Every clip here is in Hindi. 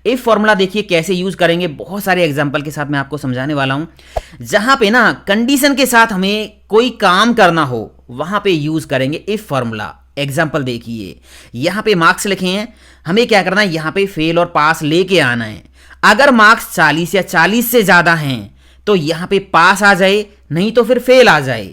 इफ फॉर्मूला देखिए कैसे यूज करेंगे, बहुत सारे एग्जांपल के साथ मैं आपको समझाने वाला हूं। जहां पे ना कंडीशन के साथ हमें कोई काम करना हो वहां पे यूज करेंगे इफ फॉर्मूला। एग्जाम्पल देखिए, यहां पे मार्क्स लिखे हैं, हमें क्या करना है, यहां पे फेल और पास लेके आना है। अगर मार्क्स 40 या 40 से ज्यादा हैं तो यहां पे पास आ जाए, नहीं तो फिर फेल आ जाए।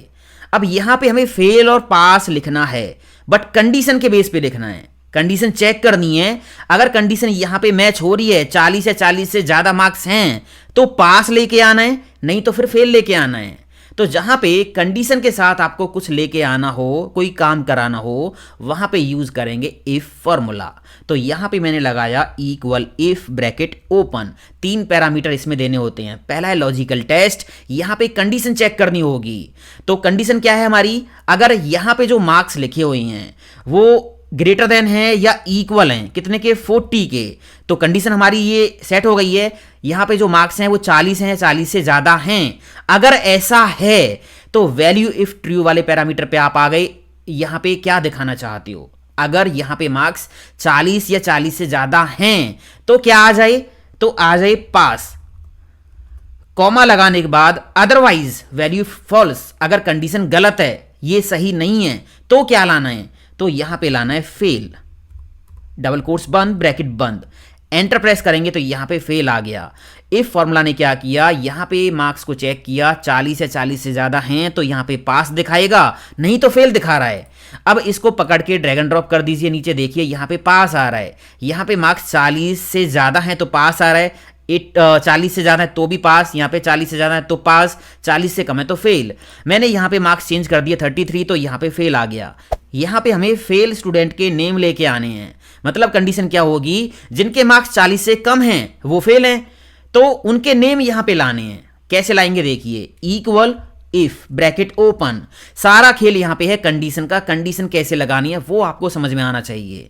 अब यहां पे हमें फेल और पास लिखना है, बट कंडीशन के बेस पे लिखना है, कंडीशन चेक करनी है। अगर कंडीशन यहां पे मैच हो रही है, 40 या 40 से ज्यादा मार्क्स हैं तो पास लेके आना है, नहीं तो फिर फेल लेके आना है। तो जहां पे कंडीशन के साथ आपको कुछ लेके आना हो, कोई काम कराना हो, वहां पे यूज करेंगे इफ फॉर्मूला। तो यहां पे मैंने लगाया equal if bracket open. 3 parameter इसमें देने होते हैं। पहला है लॉजिकल टेस्ट, यहां पे कंडीशन चेक करनी होगी। तो कंडीशन क्या है हमारी, अगर यहां पे जो मार्क्स लिखे हुए हैं वो ग्रेटर देन है या इक्वल हैं, कितने के, 40 के, तो कंडीशन हमारी ये सेट हो गई है। यहां पे जो मार्क्स हैं वो 40 हैं, 40 से ज्यादा हैं। अगर ऐसा है तो वैल्यू इफ ट्रू वाले पैरामीटर पे आप आ गए। यहां पे क्या दिखाना चाहते हो, अगर यहां पे मार्क्स 40 या 40 से ज्यादा हैं तो क्या आ जाए, तो आ जाए पास। कॉमा लगाने के बाद अदरवाइज वैल्यू फॉल्स, अगर कंडीशन गलत है, ये सही नहीं है, तो क्या लाना है, तो यहां पे लाना है फेल। डबल कोट्स बंद, ब्रैकेट बंद, एंटर प्रेस करेंगे तो यहां पे फेल आ गया। इफ फॉर्मूला ने क्या किया, यहां पे मार्क्स को चेक किया, 40 या 40 से ज्यादा हैं तो यहां पे पास दिखाएगा, नहीं तो फेल दिखा रहा है। अब इसको पकड़ के ड्रैग एंड ड्रॉप कर दीजिए नीचे, देखिए यहां पे पास आ रहा है। यहां पे मार्क्स 40 से ज्यादा हैं तो पास आ रहा है, 40 से ज्यादा है तो भी पास, यहाँ पे 40 से ज्यादा है तो पास, 40 से कम है तो फेल। मैंने यहाँ पे मार्क्स चेंज कर दिए 33, तो यहाँ पे फेल आ गया। यहाँ पे हमें फेल स्टूडेंट के नेम लेके आने हैं। मतलब कंडीशन क्या होगी, जिनके मार्क्स 40 से कम हैं वो फेल हैं, तो उनके नेम यहाँ पे लाने हैं। कैसे लाएंगे देखिए, इक्वल इफ ब्रैकेट ओपन। सारा खेल यहाँ पे है कंडीशन का, कंडीशन कैसे लगानी है वो आपको समझ में आना चाहिए।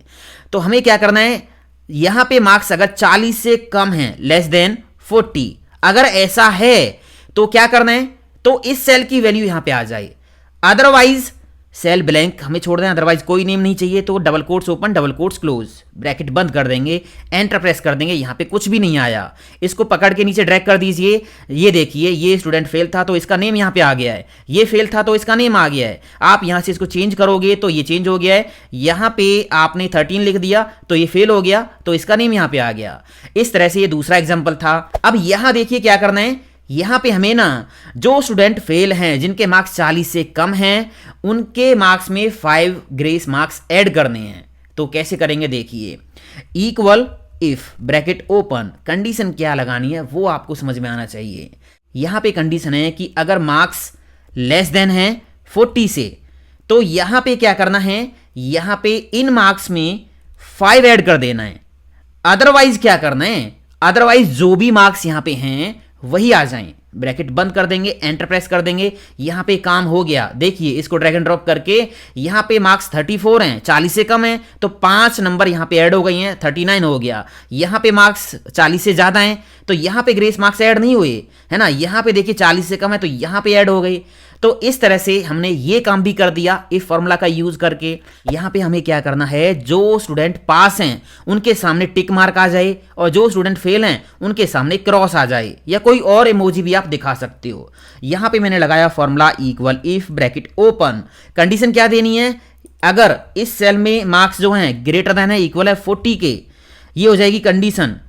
तो हमें क्या करना है, यहां पे मार्क्स अगर 40 से कम है, लेस देन 40, अगर ऐसा है तो क्या करना है, तो इस सेल की वैल्यू यहां पे आ जाए। अदरवाइज सेल ब्लैंक हमें छोड़ दें, अदरवाइज कोई नेम नहीं चाहिए, तो double quotes open, double quotes close, bracket बंद कर देंगे, एंटर प्रेस कर देंगे। यहां पे कुछ भी नहीं आया, इसको पकड़ के नीचे ड्रैग कर दीजिए। ये देखिए, ये स्टूडेंट फेल था तो इसका नेम यहां पे आ गया है, ये फेल था तो इसका नेम आ गया है। आप यहां से इसको चेंज करोगे तो ये चेंज हो गया है। यहां पे आपने 13 लिख दिया तो ये फेल हो गया, तो इसका नेम यहां पे आ गया। इस तरह से ये दूसरा एग्जाम्पल था। अब यहां देखिए क्या करना है, यहां पे हमें ना जो स्टूडेंट फेल हैं, जिनके मार्क्स 40 से कम हैं, उनके मार्क्स में 5 ग्रेस मार्क्स ऐड करने हैं। तो कैसे करेंगे देखिए, equal if bracket open, condition क्या लगानी है वो आपको समझ में आना चाहिए। यहां पे कंडीशन है कि अगर मार्क्स लेस देन है 40 से, तो यहां पे क्या करना है, यहां पे इन मार्क्स में 5 ऐड कर देना है। अदरवाइज क्या करना है, अदरवाइज जो भी मार्क्स यहां पे हैं वही आ जाएं। ब्रैकेट बंद कर देंगे, एंटर प्रेस कर देंगे, यहां पे काम हो गया। देखिए इसको ड्रैग एंड ड्रॉप करके, यहां पे मार्क्स 34 हैं, 40 से कम है तो 5 नंबर यहां पे ऐड हो गई हैं, 39 हो गया। यहां पे मार्क्स 40 से ज्यादा हैं तो यहां पे ग्रेस मार्क्स ऐड नहीं हुए, है ना। यहां पे देखिए 40 से कम है तो यहां पे ऐड हो गई। तो इस तरह से हमने ये काम भी कर दिया इफ फॉर्मूला का यूज करके। यहां पे हमें क्या करना है, जो स्टूडेंट पास हैं उनके सामने टिक मार्क आ जाए, और जो स्टूडेंट फेल हैं उनके सामने क्रॉस आ जाए, या कोई और इमोजी भी आप दिखा सकते हो। यहां पे मैंने लगाया formula equal if bracket open. Condition क्या देनी है, अगर इस सेल में मार्क्स जो हैं ग्रेटर देन है, इक्वल है 40 के, ये हो जाएगी कंडीशन।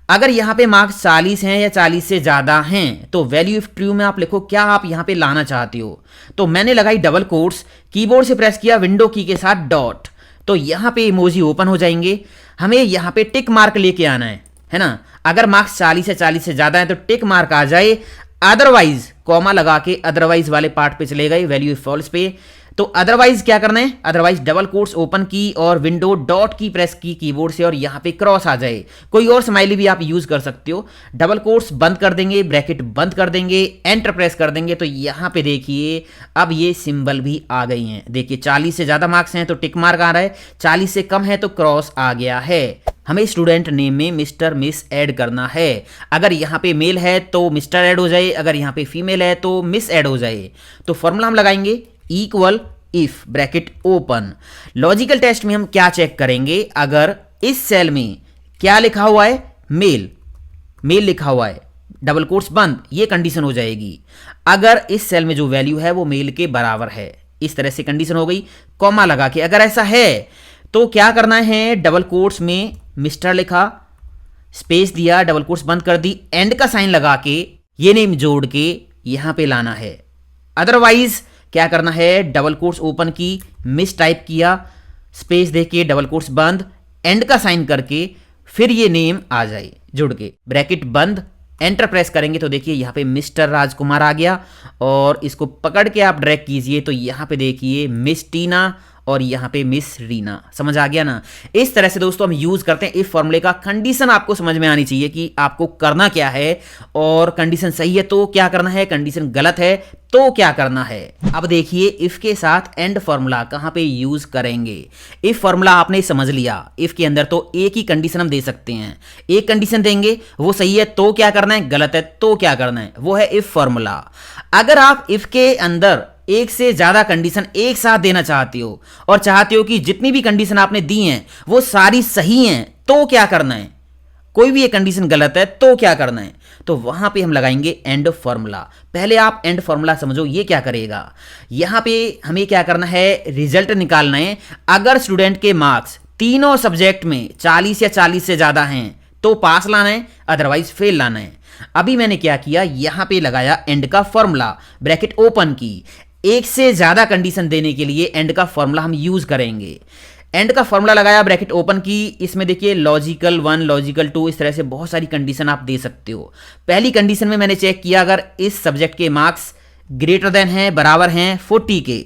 अगर यहां पे मार्क्स 40 हैं या 40 से ज्यादा हैं तो वैल्यू इफ ट्रू में आप लिखो क्या आप यहां पे लाना चाहते हो। तो मैंने लगाई डबल कोट्स, कीबोर्ड से प्रेस किया विंडो की के साथ डॉट, तो यहां पे इमोजी ओपन हो जाएंगे। हमें यहां पे टिक मार्क लेके आना है ना। अगर मार्क्स 40 या 40 से ज्यादा है तो टिक मार्क आ जाए, अदरवाइज कॉमा लगा के अदरवाइज वाले पार्ट पे चले गए, वैल्यू फॉल्स पे। तो अदरवाइज क्या करना है, अदरवाइज डबल कोट्स ओपन की और विंडो डॉट की प्रेस की कीबोर्ड से, और यहां पे क्रॉस आ जाए। कोई और स्माइली भी आप यूज कर सकते हो। डबल कोट्स बंद कर देंगे, ब्रैकेट बंद कर देंगे, एंटर प्रेस कर देंगे, तो यहां पे देखिए अब ये सिंबल भी आ गई हैं। देखिए 40 से ज्यादा मार्क्स हैं तो टिक मार्क आ रहा है, 40 से कम है तो क्रॉस आ गया है। हमें स्टूडेंट नेम में मिस्टर मिस ऐड करना है। अगर यहाँ पे मेल है तो मिस्टर ऐड हो जाए, अगर यहाँ पे फीमेल है तो मिस ऐड हो जाए। तो फॉर्मूला हम लगाएंगे equal if bracket open. Logical test में हम क्या चेक करेंगे, अगर इस सेल में क्या लिखा हुआ है, मेल, मेल लिखा हुआ है, डबल कोट्स बंद, ये कंडीशन हो जाएगी अगर इस सेल में जो वैल्यू है वो मेल के बराबर है। इस तरह से कंडीशन हो गई, कॉमा लगा के। अगर ऐसा है तो क्या करना है, डबल कोट्स में मिस्टर लिखा, स्पेस दिया, डबल कोट्स बंद कर दी, एंड का साइन लगा के ये नेम जोड़ के यहां पे लाना है। अदरवाइज क्या करना है, डबल कोट्स ओपन की, मिस टाइप किया, स्पेस दे के डबल कोट्स बंद, एंड का साइन करके फिर ये नेम आ जाए जुड़ के, ब्रैकेट बंद, एंटर प्रेस करेंगे तो देखिए यहाँ पे मिस्टर राजकुमार आ गया। और इसको पकड़ के आप ड्रैग कीजिए तो यहाँ पे देखिए मिस टीना और यहाँ पे मिस रीना। समझ आ गया ना। इस तरह से दोस्तों हम यूज करते हैं इफ फॉर्मूले का। कंडीशन आपको समझ में आनी चाहिए कि आपको करना क्या है, और कंडीशन सही है तो क्या करना है, कंडीशन गलत है तो क्या करना है। अब देखिए इफ के साथ एंड फॉर्मूला कहां पे यूज करेंगे। इफ फॉर्मूला आपने समझ लिया, इफ के अंदर तो एक ही कंडीशन हम दे सकते हैं, एक कंडीशन देंगे, वो सही है तो क्या करना है, गलत है तो क्या करना है, वो है इफ फॉर्मूला। अगर आप इफ के अंदर एक से ज्यादा कंडीशन एक साथ देना चाहते हो और चाहते हो कि जितनी भी कंडीशन आपने दी हैं वो सारी सही हैं, तो क्या करना है, कोई भी एक कंडीशन गलत है तो क्या करना है, तो वहां पे हम लगाएंगे एंड फॉर्मूला। पहले आप एंड फॉर्मूला समझो ये क्या करेगा। यहां पे हमें क्या करना है, रिजल्ट निकालना है। अगर स्टूडेंट के मार्क्स तीनों सब्जेक्ट में 40 या 40 से ज्यादा हैं तो पास लाना है, अदरवाइज फेल लाना है। अभी मैंने क्या किया, यहां पे लगाया एंड का फॉर्मूला, ब्रैकेट ओपन की। एक से ज्यादा कंडीशन देने के लिए एंड का फॉर्मूला हम यूज करेंगे। एंड का फॉर्मूला लगाया, ब्रैकेट ओपन की। इसमें देखिए लॉजिकल 1, लॉजिकल 2, इस तरह से बहुत सारी कंडीशन आप दे सकते हो। पहली कंडीशन में मैंने चेक किया, अगर इस सब्जेक्ट के मार्क्स ग्रेटर देन है, बराबर हैं 40 के,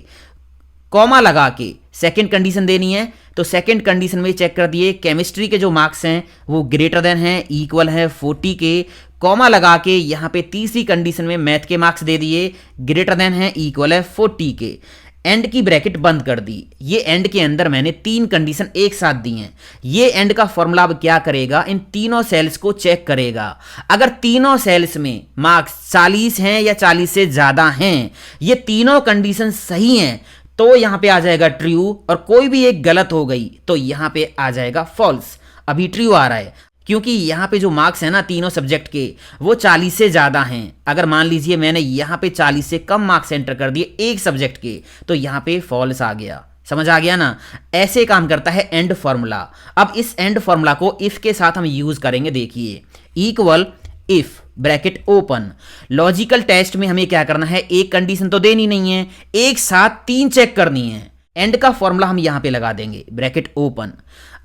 कॉमा लगा के सेकंड कंडीशन देनी है तो सेकंड कंडीशन में चेक कर दिए, केमिस्ट्री के जो मार्क्स हैं वो ग्रेटर देन हैं, इक्वल है 40 के, कॉमा लगा के यहाँ पे तीसरी कंडीशन में मैथ के मार्क्स दे दिए, ग्रेटर देन है, इक्वल है 40 के, एंड की ब्रैकेट बंद कर दी। ये एंड के अंदर मैंने तीन कंडीशन एक साथ दी हैं। ये एंड का फॉर्मूला अब क्या करेगा, इन तीनों सेल्स को चेक करेगा। अगर तीनों सेल्स में मार्क्स 40 हैं या 40 से ज्यादा हैं, ये तीनों कंडीशन सही हैं, तो यहां पे आ जाएगा ट्रू, और कोई भी एक गलत हो गई तो यहां पे आ जाएगा फॉल्स। अभी ट्रू आ रहा है क्योंकि यहां पे जो मार्क्स है ना तीनों सब्जेक्ट के वो 40 से ज्यादा हैं। अगर मान लीजिए मैंने यहां पे 40 से कम मार्क्स एंटर कर दिए एक सब्जेक्ट के तो यहां पे फॉल्स आ गया। समझ आ गया ना। ऐसे काम करता है एंड फॉर्मूला। अब इस एंड फॉर्मूला को इफ के साथ हम यूज करेंगे। देखिए equal if, bracket open. Logical test में हमें क्या करना है, एक कंडीशन तो देनी नहीं है, एक साथ तीन चेक करनी है। एंड का फॉर्मूला हम यहां पे लगा देंगे, ब्रैकेट ओपन।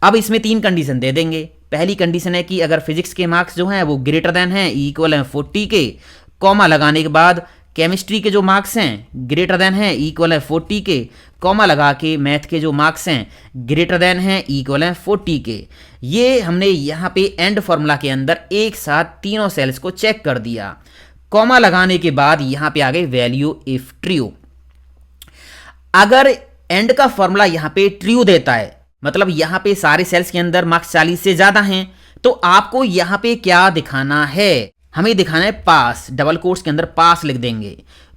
अब इसमें तीन कंडीशन दे देंगे। पहली कंडीशन है कि अगर फिजिक्स के मार्क्स जो हैं वो ग्रेटर देन हैं, इक्वल हैं 40 के, कॉमा लगाने के बाद केमिस्ट्री के जो मार्क्स हैं ग्रेटर देन हैं, इक्वल है 40 के, कॉमा लगा के मैथ के जो मार्क्स हैं ग्रेटर देन हैं, इक्वल हैं 40 के। ये हमने यहाँ पे एंड फॉर्मूला के अंदर एक साथ तीनों सेल्स को चेक कर दिया। कॉमा लगाने के बाद यहाँ पे आ गई वैल्यू इफ ट्रू। अगर एंड का फॉर्मूला यहाँ पे ट्रू देता है, मतलब यहां पे सारे सेल्स के अंदर मार्क्स 40 से ज्यादा हैं, तो आपको यहां पे क्या दिखाना है, हमें दिखाना है पास। डबल कोट्स के अंदर पास लिख देंगे,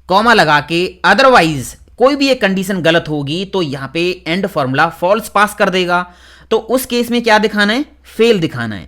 कॉमा लगा के। अदरवाइज कोई भी एक कंडीशन गलत होगी तो यहां पे एंड फॉर्मूला फॉल्स पास कर देगा। तो उस केस में क्या दिखाना है, फेल दिखाना है,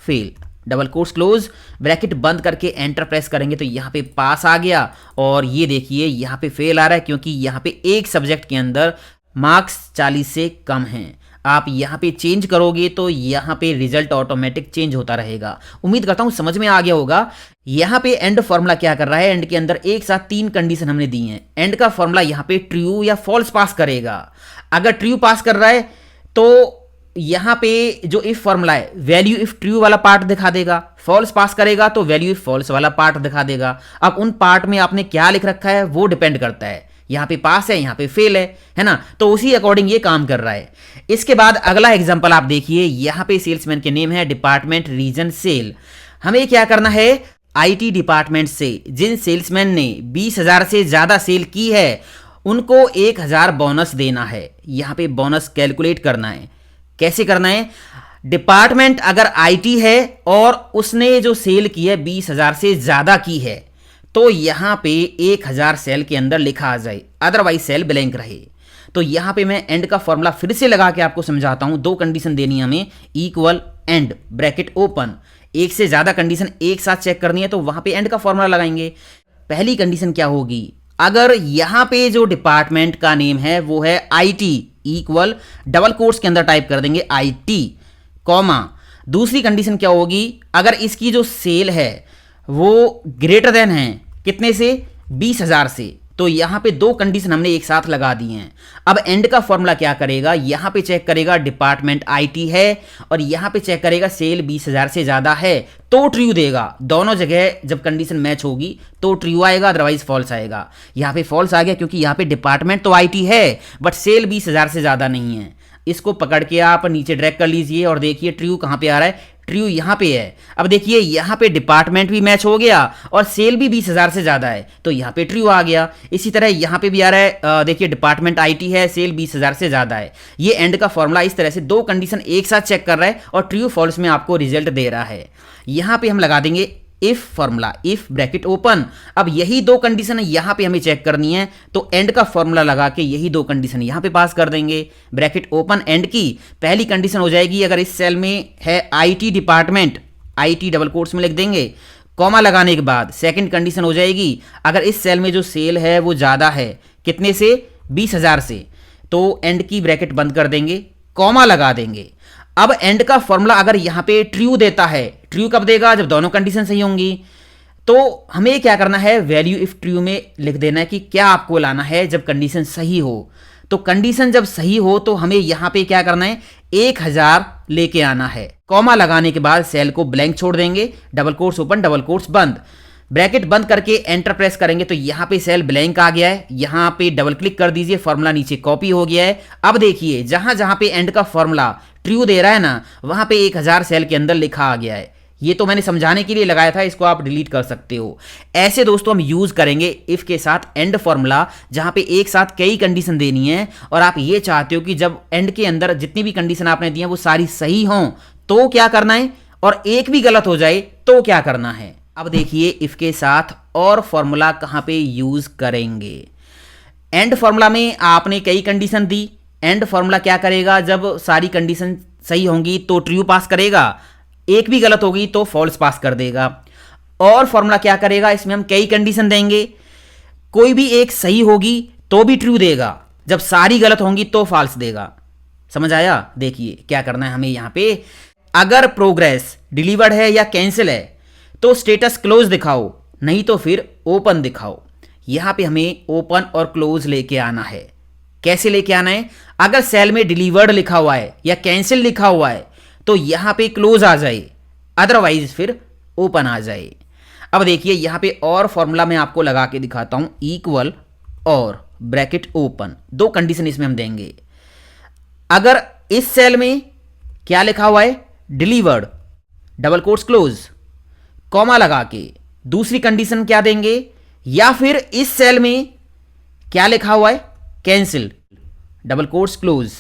fail. Double quotes close, bracket बंद करके एंटर प्रेस करेंगे तो यहां पे पास आ गया। और ये देखिए यहां पे फेल आ रहा है क्योंकि यहां पे एक सब्जेक्ट के अंदर मार्क्स 40 से कम हैं। आप यहाँ पे चेंज करोगे तो यहाँ पे रिजल्ट ऑटोमेटिक चेंज होता रहेगा। उम्मीद करता हूँ समझ में आ गया होगा। यहाँ पे एंड फॉर्मूला क्या कर रहा है, एंड के अंदर एक साथ तीन कंडीशन हमने दी हैं। एंड का फॉर्मूला यहाँ पे ट्रू या फॉल्स पास करेगा। अगर ट्रू पास कर रहा है तो यहाँ पे जो इफ फॉर्मूला है वैल्यू इफ ट्रू वाला पार्ट दिखा देगा, फॉल्स पास करेगा तो वैल्यू इफ फॉल्स वाला पार्ट दिखा देगा। अब उन पार्ट में आपने क्या लिख रखा है वो डिपेंड करता है, यहाँ पे पास है यहाँ पे फेल है ना, तो उसी अकॉर्डिंग ये काम कर रहा है। इसके बाद अगला एग्जांपल आप देखिए, यहाँ पे सेल्समैन के नेम है डिपार्टमेंट रीजन सेल। हमें क्या करना है, आईटी डिपार्टमेंट से जिन सेल्समैन ने 20,000 से ज्यादा सेल की है उनको 1,000 बोनस देना है। यहाँ पे बोनस कैलकुलेट करना है। कैसे करना है, डिपार्टमेंट अगर आईटी है और उसने जो सेल की है 20,000 से ज्यादा की है तो यहां पे 1,000 सेल के अंदर लिखा आ जाए, अदरवाइज सेल ब्लैंक रहे। तो यहां पे मैं एंड का फॉर्मूला फिर से लगा के आपको समझाता हूं। दो कंडीशन देनी है हमें, इक्वल एंड, ब्रैकेट ओपन। एक से ज़्यादा कंडीशन एक साथ चेक करनी है तो वहाँ पे एंड का फॉर्मूला लगाएंगे। पहली कंडीशन क्या होगी, अगर यहाँ पे जो डिपार्टमेंट का नेम है वो है IT इक्वल डबल कोट्स के अंदर टाइप कर देंगे IT कॉमा, दूसरी कंडीशन क्या होगी, अगर इसकी जो सेल है वो ग्रेटर देन है कितने से, 20,000 से, तो यहाँ पे दो कंडीशन हमने एक साथ लगा दी हैं। अब एंड का फॉर्मूला क्या करेगा, यहाँ पे चेक करेगा डिपार्टमेंट IT है और यहाँ पे चेक करेगा सेल 20,000 से ज़्यादा है तो ट्रू देगा। दोनों जगह जब कंडीशन मैच होगी तो ट्रू आएगा, अदरवाइज फॉल्स आएगा। यहाँ पे फॉल्स आ गया क्योंकि यहाँ पे डिपार्टमेंट तो IT है बट सेल 20,000 से ज़्यादा नहीं है। इसको पकड़ के आप नीचे ड्रैग कर लीजिए और देखिए ट्रू कहाँ पे आ रहा है, ट्रू यहाँ पे है। अब देखिए यहाँ पे डिपार्टमेंट भी मैच हो गया और सेल भी 20,000 से ज़्यादा है तो यहाँ पे ट्रू आ गया। इसी तरह यहाँ पे भी आ रहा है, देखिए डिपार्टमेंट IT है, सेल 20,000 से ज़्यादा है। ये एंड का फॉर्मूला इस तरह से दो कंडीशन एक साथ चेक कर रहा है और ट्रू फॉल्स में आपको रिजल्ट दे रहा है। यहाँ पे हम लगा देंगे if formula, if bracket open. अब यही दो कंडीशन यहाँ पे हमें चेक करनी है तो एंड का फॉर्मूला लगा के यही दो कंडीशन यहाँ पे पास कर देंगे। ब्रैकेट ओपन एंड की पहली कंडीशन हो जाएगी, अगर इस सेल में है IT department, IT double quotes में लिख देंगे, कॉमा लगाने के बाद सेकंड कंडीशन हो जाएगी, अगर इस सेल में जो सेल है वो ज़्यादा है कितने से, 20,000 से, तो एंड की ब्रैकेट बंद कर देंगे, कॉमा लगा देंगे। अब एंड का फॉर्मूला अगर यहाँ पे ट्रू देता है, ट्रू कब देगा, जब दोनों कंडीशन सही होंगी। तो हमें क्या करना है, वैल्यू इफ ट्रू में लिख देना है कि क्या आपको लाना है जब कंडीशन सही हो। तो कंडीशन जब सही हो तो हमें यहाँ पे क्या करना है, 1,000 लेके आना है। कॉमा लगाने के बाद सेल को ब्लैंक छोड़ देंगे, double quotes open double quotes बंद, ब्रैकेट बंद करके एंटर प्रेस करेंगे तो यहाँ पे सेल ब्लैंक आ गया है। यहाँ पे डबल क्लिक कर दीजिए, फॉर्मूला नीचे कॉपी हो गया है। अब देखिए जहां जहां पे एंड का फॉर्मूला ट्रू दे रहा है ना, वहां पे 1,000 सेल के अंदर लिखा आ गया है। ये तो मैंने समझाने के लिए लगाया था, इसको आप डिलीट कर सकते हो। ऐसे दोस्तों हम यूज करेंगे इफ के साथ एंड फॉर्मूला, जहां पे एक साथ कई कंडीशन देनी है और आप ये चाहते हो कि जब एंड के अंदर जितनी भी कंडीशन आपने दी है वो सारी सही हों तो क्या करना है, और एक भी गलत हो जाए तो क्या करना है। अब देखिए इफ के साथ और फॉर्मूला कहां पे यूज करेंगे। एंड फॉर्मूला में आपने कई कंडीशन दी, एंड फॉर्मूला क्या करेगा, जब सारी कंडीशन सही होंगी तो ट्रू पास करेगा, एक भी गलत होगी तो फॉल्स पास कर देगा। और फॉर्मूला क्या करेगा, इसमें हम कई कंडीशन देंगे, कोई भी एक सही होगी तो भी ट्रू देगा, जब सारी गलत होंगी तो फॉल्स देगा। समझ आया। देखिए क्या करना है हमें यहाँ पे, अगर प्रोग्रेस डिलीवर्ड है या कैंसिल है तो स्टेटस क्लोज दिखाओ, नहीं तो फिर ओपन दिखाओ। यहां पे हमें ओपन और क्लोज लेके आना है। कैसे लेके आना है, अगर सेल में डिलीवर्ड लिखा हुआ है या कैंसिल लिखा हुआ है तो यहां पे क्लोज आ जाए, अदरवाइज फिर ओपन आ जाए। अब देखिए यहां पे और फॉर्मूला मैं आपको लगा के दिखाता हूं, इक्वल और ब्रैकेट ओपन, दो कंडीशन इसमें हम देंगे। अगर इस सेल में क्या लिखा हुआ है, delivered double quotes close, comma लगा के दूसरी कंडीशन क्या देंगे, या फिर इस सेल में क्या लिखा हुआ है, कैंसिल डबल कोट्स क्लोज।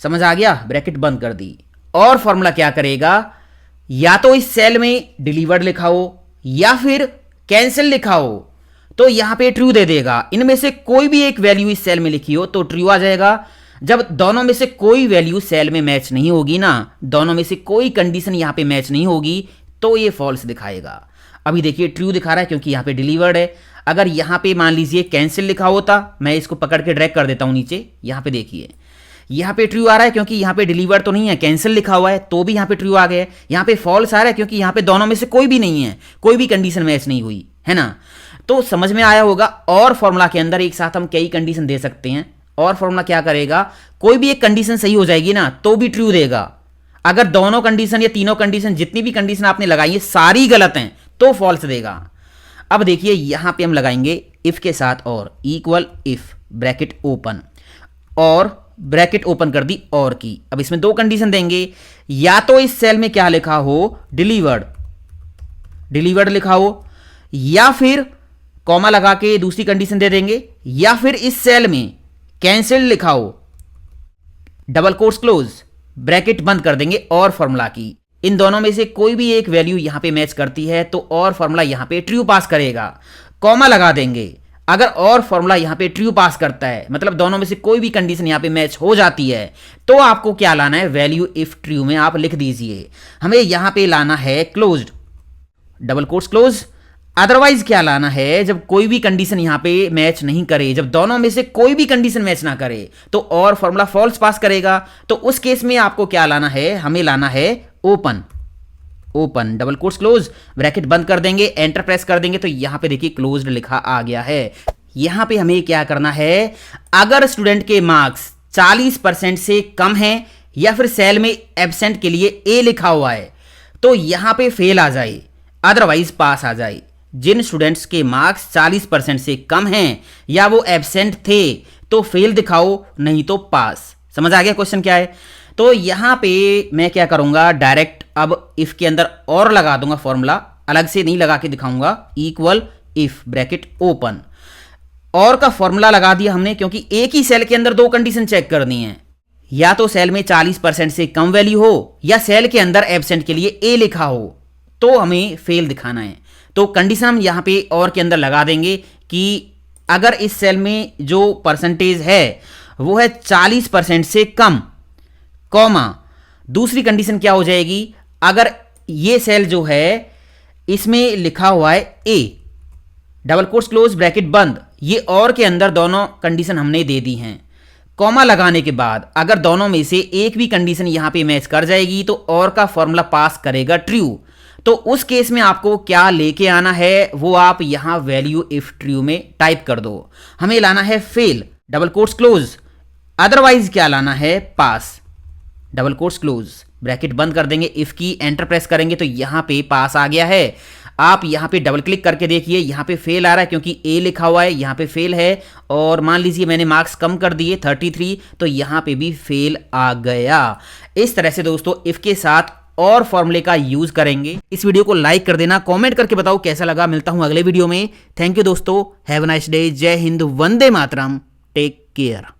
समझ आ गया, ब्रैकेट बंद कर दी। और फॉर्मूला क्या करेगा, या तो इस सेल में डिलीवर्ड लिखा हो या फिर कैंसिल लिखा हो तो यहां पे ट्रू दे देगा। इनमें से कोई भी एक वैल्यू इस सेल में लिखी हो तो ट्रू आ जाएगा। जब दोनों में से कोई वैल्यू सेल में मैच नहीं होगी ना, दोनों में से कोई कंडीशन यहां पे मैच नहीं होगी तो ये फॉल्स दिखाएगा। अभी देखिए ट्रू दिखा रहा है क्योंकि यहां पे डिलीवर्ड है। अगर यहां पे मान लीजिए कैंसिल लिखा होता, मैं इसको पकड़ के ड्रैग कर देता हूं नीचे, यहां पे देखिए यहां पे ट्रू आ रहा है क्योंकि यहां पे डिलीवर्ड तो नहीं है, कैंसिल लिखा हुआ है तो भी यहां पे ट्रू आ गया। यहां पे फॉल्स आ रहा है क्योंकि यहां पे दोनों में से कोई भी नहीं है, कोई भी कंडीशन मैच नहीं हुई है ना। तो समझ में आया होगा। और फॉर्मूला के अंदर एक साथ हम कई कंडीशन दे सकते हैं। और फॉर्मूला क्या करेगा, कोई भी एक कंडीशन सही हो जाएगी ना तो भी ट्रू देगा। अगर दोनों कंडीशन या तीनों कंडीशन, जितनी भी कंडीशन आपने लगाई है सारी गलत हैं तो फॉल्स देगा। अब देखिए यहां पे हम लगाएंगे इफ के साथ और, इक्वल इफ ब्रैकेट ओपन, और ब्रैकेट ओपन कर दी और की। अब इसमें दो कंडीशन देंगे, या तो इस सेल में क्या लिखा हो, डिलीवर्ड लिखा हो, या फिर कॉमा लगा के दूसरी कंडीशन दे देंगे, या फिर इस सेल में कैंसिल लिखा हो, डबल कोट्स क्लोज, ब्रैकेट बंद कर देंगे और फॉर्मूला की। इन दोनों में से कोई भी एक वैल्यू यहां पे मैच करती है तो और फॉर्मूला यहां पे ट्रू पास करेगा, कॉमा लगा देंगे। अगर और फॉर्मूला यहाँ पे ट्रू पास करता है, मतलब दोनों में से कोई भी कंडीशन यहाँ पे मैच हो जाती है, तो आपको क्या लाना है, वैल्यू इफ ट्रू में आप लिख दीजिए। हमें यहाँ पे लाना है closed, double quotes close. Otherwise क्या लाना है, जब कोई भी कंडीशन यहां पे मैच नहीं करे, जब दोनों में से कोई भी कंडीशन मैच ना करे तो और फॉर्मूला फॉल्स पास करेगा। तो उस केस में आपको क्या लाना है, हमें लाना है open, open double quotes close, bracket बंद कर देंगे, एंटर प्रेस कर देंगे तो यहां पे देखिए क्लोज्ड लिखा आ गया है। यहां पे हमें क्या करना है, अगर स्टूडेंट के मार्क्स 40% से कम है या फिर सेल में एब्सेंट के लिए ए लिखा हुआ है तो यहां पे फेल आ जाए, अदरवाइज पास आ जाए। जिन स्टूडेंट्स के मार्क्स 40% से कम हैं या वो एब्सेंट थे तो फेल दिखाओ, नहीं तो पास। समझ आ गया क्वेश्चन क्या है। तो यहां पे मैं क्या करूंगा, डायरेक्ट अब इफ के अंदर और लगा दूंगा फॉर्मूला, अलग से नहीं लगा के दिखाऊंगा, इक्वल इफ ब्रैकेट ओपन, और का फॉर्मूला लगा दिया हमने क्योंकि एक ही सेल के अंदर दो कंडीशन चेक करनी है, या तो सेल में 40% से कम वैल्यू हो या सेल के अंदर एब्सेंट के लिए ए लिखा हो, तो हमें फेल दिखाना है। तो कंडीशन हम यहां पे और के अंदर लगा देंगे कि अगर इस सेल में जो परसेंटेज है वो है 40% से कम, कॉमा दूसरी कंडीशन क्या हो जाएगी, अगर ये सेल जो है इसमें लिखा हुआ है ए, डबल कोट्स क्लोज ब्रैकेट बंद, ये और के अंदर दोनों कंडीशन हमने दे दी हैं। कॉमा लगाने के बाद अगर दोनों में से एक भी कंडीशन यहां पे मैच कर जाएगी तो और का फॉर्मूला पास करेगा ट्रू। तो उस केस में आपको क्या लेके आना है, वो आप यहां वैल्यू इफ ट्रू में टाइप कर दो। हमें लाना है fail, double quotes close, otherwise क्या लाना है, पास, डबल कोट्स क्लोज, ब्रैकेट बंद कर देंगे, इफ की एंटर प्रेस करेंगे तो यहां पे पास आ गया है। आप यहां पे डबल क्लिक करके देखिए, यहां पे फेल आ रहा है क्योंकि ए लिखा हुआ है, यहां पे फेल है, और मान लीजिए मैंने मार्क्स कम कर दिए 33, तो यहां पे भी फेल आ गया। इस तरह से दोस्तों इफ के साथ और फॉर्मूले का यूज करेंगे। इस वीडियो को लाइक कर देना, कमेंट करके बताओ कैसा लगा। मिलता हूं अगले वीडियो में। थैंक यू दोस्तों, हैव अ नाइस डे, जय हिंद, वंदे मातरम, टेक केयर।